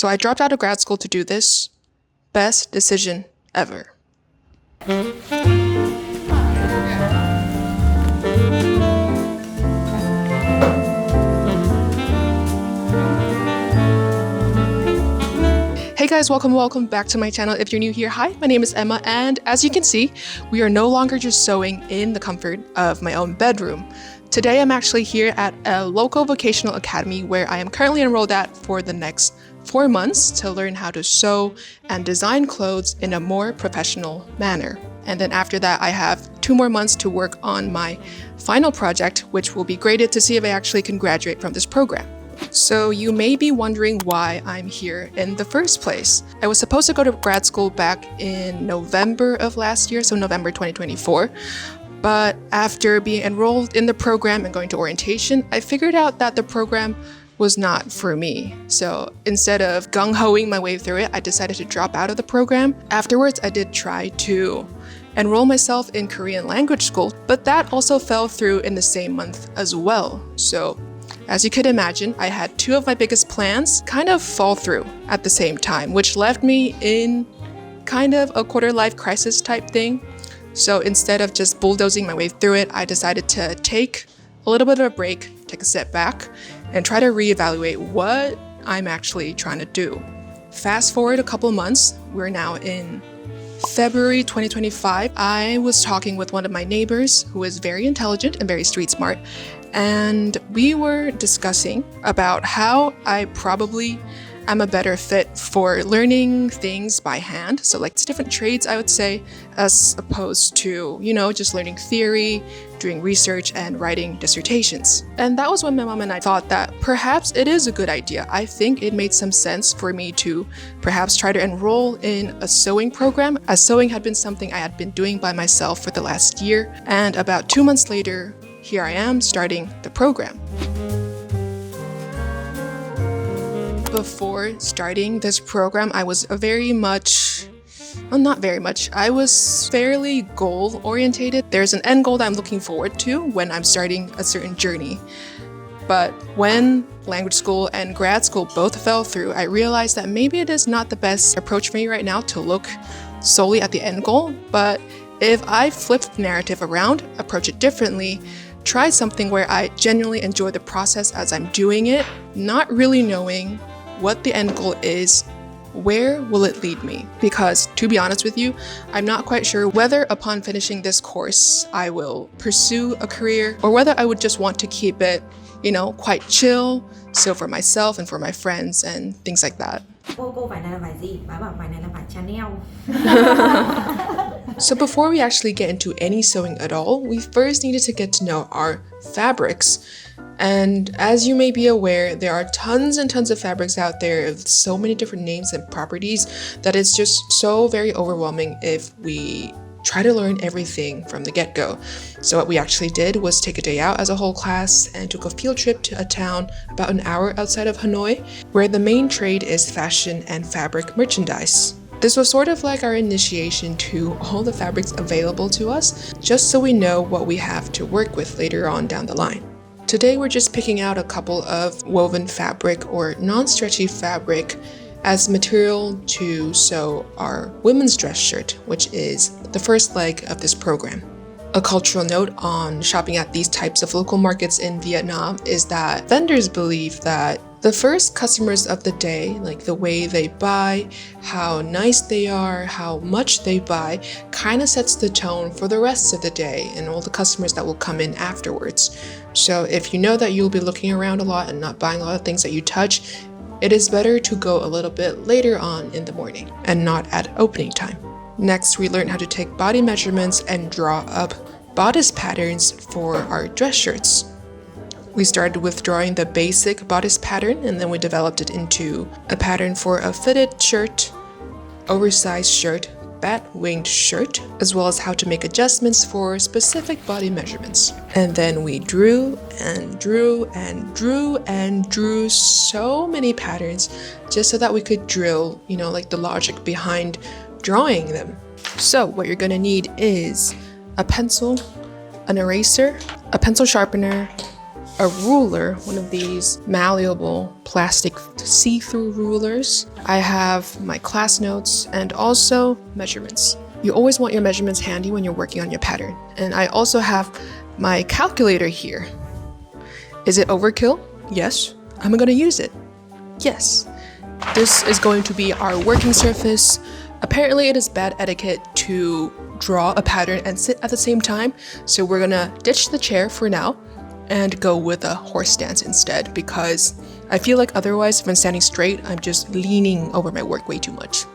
So I dropped out of grad school to do this. Best decision ever. Hey guys, welcome back to my channel. If you're new here, hi, my name is Emma, and as you can see, we are no longer just sewing in the comfort of my own bedroom. Today I'm actually here at a local vocational academy where I am currently enrolled at for the next 4 months to learn how to sew and design clothes in a more professional manner. And then after that, I have 2 more months to work on my final project, which will be graded to see if I actually can graduate from this program. So you may be wondering why I'm here in the first place. I was supposed to go to grad school back in November of last year, so November 2024. But after being enrolled in the program and going to orientation, I figured out that the program was not for me. So instead of gung-hoing my way through it, I decided to drop out of the program. Afterwards, I did try to enroll myself in Korean language school, but that also fell through in the same month as well. So as you could imagine, I had 2 of my biggest plans kind of fall through at the same time, which left me in kind of a quarter-life crisis type thing. So instead of just bulldozing my way through it, I decided to take a little bit of a break, take a step back, and try to reevaluate what I'm actually trying to do. Fast forward a couple months, we're now in February 2025. I was talking with one of my neighbors who is very intelligent and very street smart, and we were discussing about how I probably am a better fit for learning things by hand. So like different trades, I would say, as opposed to, just learning theory, doing research and writing dissertations. And that was when my mom and I thought that perhaps it is a good idea. I think it made some sense for me to perhaps try to enroll in a sewing program, as sewing had been something I had been doing by myself for the last year. And about 2 months later, here I am starting the program. Before starting this program, I was I was fairly goal orientated. There's an end goal that I'm looking forward to when I'm starting a certain journey. But when language school and grad school both fell through, I realized that maybe it is not the best approach for me right now to look solely at the end goal. But if I flip the narrative around, approach it differently, try something where I genuinely enjoy the process as I'm doing it, not really knowing what the end goal is, where will it lead me? Because to be honest with you, I'm not quite sure whether upon finishing this course I will pursue a career or whether I would just want to keep it, quite chill, so for myself and for my friends and things like that. So before we actually get into any sewing at all, we first needed to get to know our fabrics. And as you may be aware, there are tons and tons of fabrics out there with so many different names and properties that it's just so very overwhelming if we try to learn everything from the get-go. So what we actually did was take a day out as a whole class and took a field trip to a town about an hour outside of Hanoi, where the main trade is fashion and fabric merchandise. This was sort of like our initiation to all the fabrics available to us, just so we know what we have to work with later on down the line. Today we're just picking out a couple of woven fabric or non-stretchy fabric as material to sew our women's dress shirt, which is the first leg of this program. A cultural note on shopping at these types of local markets in Vietnam is that vendors believe that the first customers of the day, like the way they buy, how nice they are, how much they buy, kind of sets the tone for the rest of the day and all the customers that will come in afterwards. So if you know that you'll be looking around a lot and not buying a lot of things that you touch, it is better to go a little bit later on in the morning and not at opening time. Next, we learned how to take body measurements and draw up bodice patterns for our dress shirts. We started with drawing the basic bodice pattern, and then we developed it into a pattern for a fitted shirt, oversized shirt, bat-winged shirt, as well as how to make adjustments for specific body measurements. And then we drew and drew and drew and drew so many patterns just so that we could drill, like the logic behind drawing them. So what you're gonna need is a pencil, an eraser, a pencil sharpener, a ruler, one of these malleable plastic see-through rulers. I have my class notes and also measurements. You always want your measurements handy when you're working on your pattern. And I also have my calculator here. Is it overkill? Yes. Am I going to use it? Yes. This is going to be our working surface. Apparently it is bad etiquette to draw a pattern and sit at the same time, so we're gonna ditch the chair for now and go with a horse stance instead, because I feel like otherwise if I'm standing straight, I'm just leaning over my work way too much.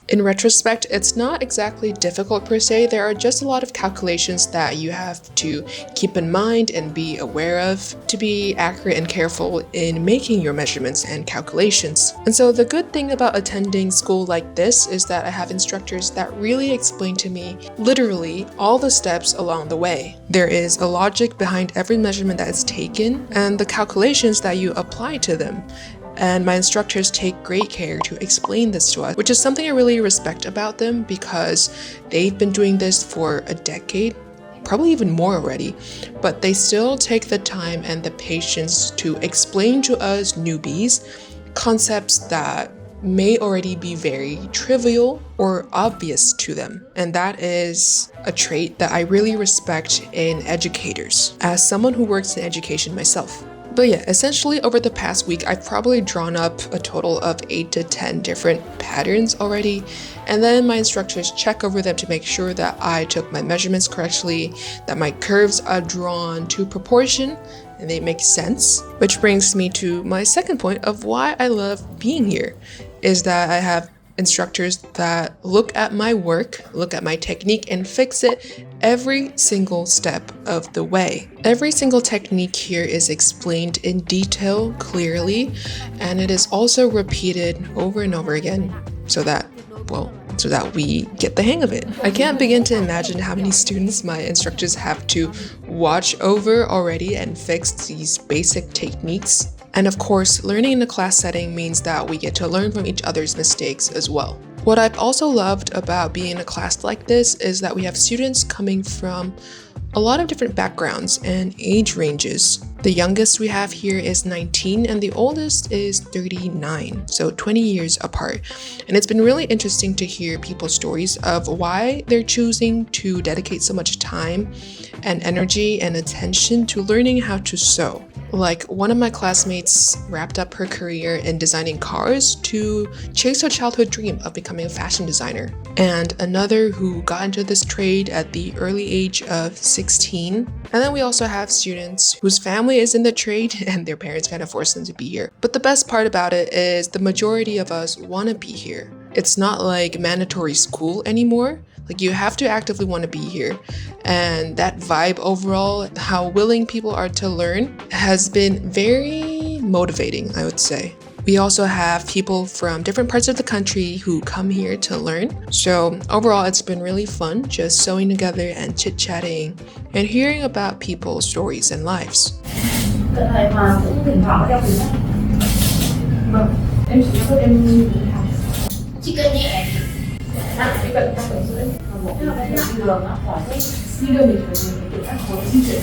In retrospect, it's not exactly difficult per se. There are just a lot of calculations that you have to keep in mind and be aware of to be accurate and careful in making your measurements and calculations. And so the good thing about attending school like this is that I have instructors that really explain to me literally all the steps along the way. There is a logic behind every measurement that is taken and the calculations that you apply to them. And my instructors take great care to explain this to us, which is something I really respect about them because they've been doing this for a decade, probably even more already, but they still take the time and the patience to explain to us newbies concepts that may already be very trivial or obvious to them. And that is a trait that I really respect in educators, as someone who works in education myself. But yeah, essentially over the past week, I've probably drawn up a total of 8 to 10 different patterns already. And then my instructors check over them to make sure that I took my measurements correctly, that my curves are drawn to proportion, and they make sense. Which brings me to my second point of why I love being here, is that I have instructors that look at my work, look at my technique, and fix it every single step of the way. Every single technique here is explained in detail, clearly, and it is also repeated over and over again so that we get the hang of it. I can't begin to imagine how many students my instructors have to watch over already and fix these basic techniques. And of course, learning in a class setting means that we get to learn from each other's mistakes as well. What I've also loved about being in a class like this is that we have students coming from a lot of different backgrounds and age ranges. The youngest we have here is 19 and the oldest is 39, so 20 years apart. And it's been really interesting to hear people's stories of why they're choosing to dedicate so much time and energy and attention to learning how to sew. Like one of my classmates wrapped up her career in designing cars to chase her childhood dream of becoming a fashion designer. And another who got into this trade at the early age of 16. And then we also have students whose family is in the trade and their parents kind of force them to be here. But the best part about it is the majority of us want to be here. It's not like mandatory school anymore. Like you have to actively want to be here. And that vibe overall, how willing people are to learn, has been very motivating, I would say. We also have people from different parts of the country who come here to learn. So overall, it's been really fun just sewing together and chit-chatting and hearing about people's stories and lives. Chỉ cần nhẹ chỉ cần các phần dưới một cái nặng đường nó khỏi cái đi đưa mình phải tự các khối di chuyển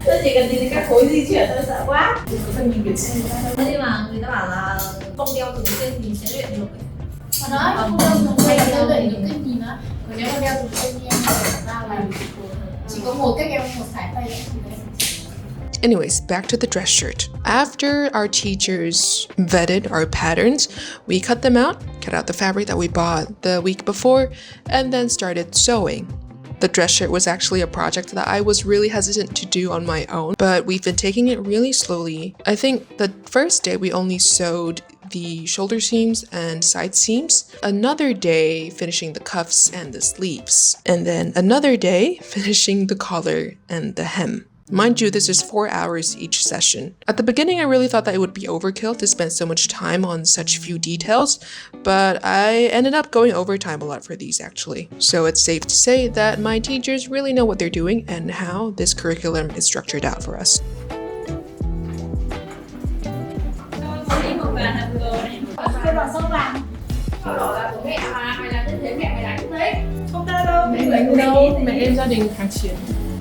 tôi chỉ cần nhìn các khối di chuyển tôi sợ quá cần nhìn biển xe nhưng mà người ta bảo là không đeo thường xuyên thì sẽ luyện được đấy không đeo thường xuyên là luyện được cái gì nữa còn nếu mà đeo thường xuyên thì em ra là chỉ có một cách em một sải tay đấy. Anyways, back to the dress shirt. After our teachers vetted our patterns, we cut them out, cut out the fabric that we bought the week before, and then started sewing. The dress shirt was actually a project that I was really hesitant to do on my own, but we've been taking it really slowly. I think the first day we only sewed the shoulder seams and side seams, another day finishing the cuffs and the sleeves, and then another day finishing the collar and the hem. Mind you, this is 4 hours each session. At the beginning, I really thought that it would be overkill to spend so much time on such few details, but I ended up going overtime a lot for these actually. So it's safe to say that my teachers really know what they're doing and how this curriculum is structured out for us. mà mày làm đến điểm hẹn mày làm trước đấy. Không tao đâu. Mẹ em gia đình hàng chiến.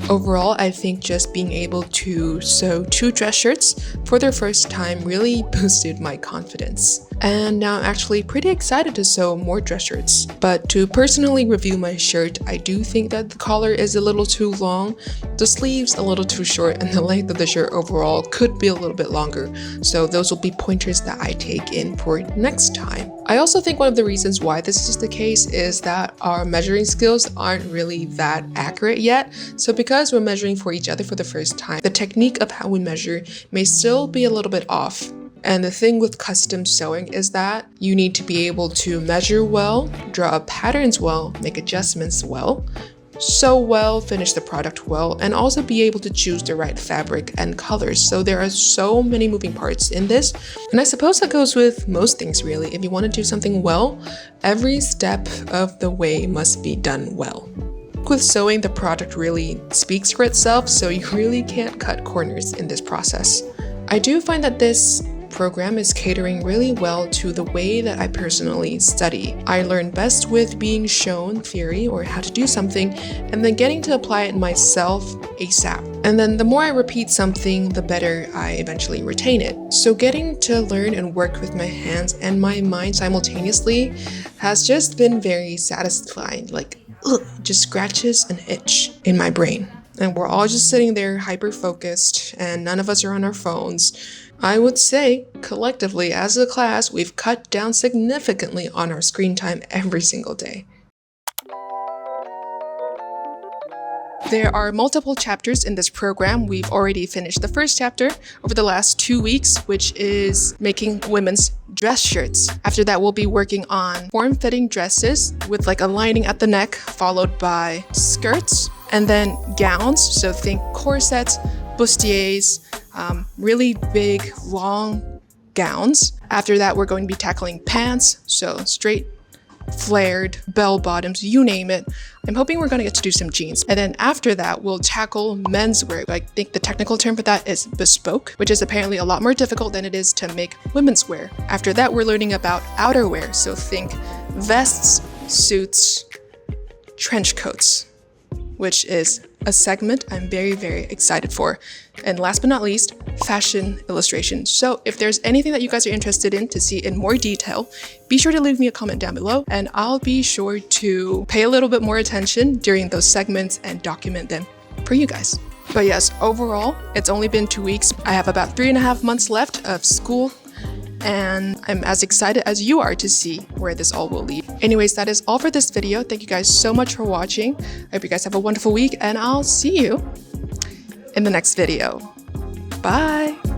Overall, I think just being able to sew 2 dress shirts for their first time really boosted my confidence. And now I'm actually pretty excited to sew more dress shirts. But to personally review my shirt, I do think that the collar is a little too long, the sleeves a little too short, and the length of the shirt overall could be a little bit longer. So those will be pointers that I take in for next time. I also think one of the reasons why this is the case is that our measuring skills aren't really that accurate yet. So because we're measuring for each other for the first time, the technique of how we measure may still be a little bit off. And the thing with custom sewing is that you need to be able to measure well, draw up patterns well, make adjustments well, sew well, finish the product well, and also be able to choose the right fabric and colors. So there are so many moving parts in this. And I suppose that goes with most things really. If you want to do something well, every step of the way must be done well. With sewing, the product really speaks for itself, so you really can't cut corners in this process. I do find that this program is catering really well to the way that I personally study. I learn best with being shown theory or how to do something and then getting to apply it myself ASAP. And then the more I repeat something, the better I eventually retain it. So getting to learn and work with my hands and my mind simultaneously has just been very satisfying. Like, just scratches an itch in my brain. And we're all just sitting there hyper-focused and none of us are on our phones. I would say, collectively as a class, we've cut down significantly on our screen time every single day. There are multiple chapters in this program. We've already finished the first chapter over the last 2 weeks, which is making women's dress shirts. After that, we'll be working on form-fitting dresses with like a lining at the neck, followed by skirts, and then gowns. So think corsets, bustiers, really big, long gowns. After that, we're going to be tackling pants, so straight, flared, bell bottoms, you name it. I'm hoping we're going to get to do some jeans. And then after that, we'll tackle menswear. I think the technical term for that is bespoke, which is apparently a lot more difficult than it is to make women's wear. After that, we're learning about outerwear, so think vests, suits, trench coats, which is a segment I'm very, very excited for. And last but not least, fashion illustration. So if there's anything that you guys are interested in to see in more detail, be sure to leave me a comment down below and I'll be sure to pay a little bit more attention during those segments and document them for you guys. But yes, overall, it's only been 2 weeks. I have about 3.5 months left of school, and I'm as excited as you are to see where this all will lead. Anyways, that is all for this video. Thank you guys so much for watching. I hope you guys have a wonderful week, and I'll see you in the next video. Bye!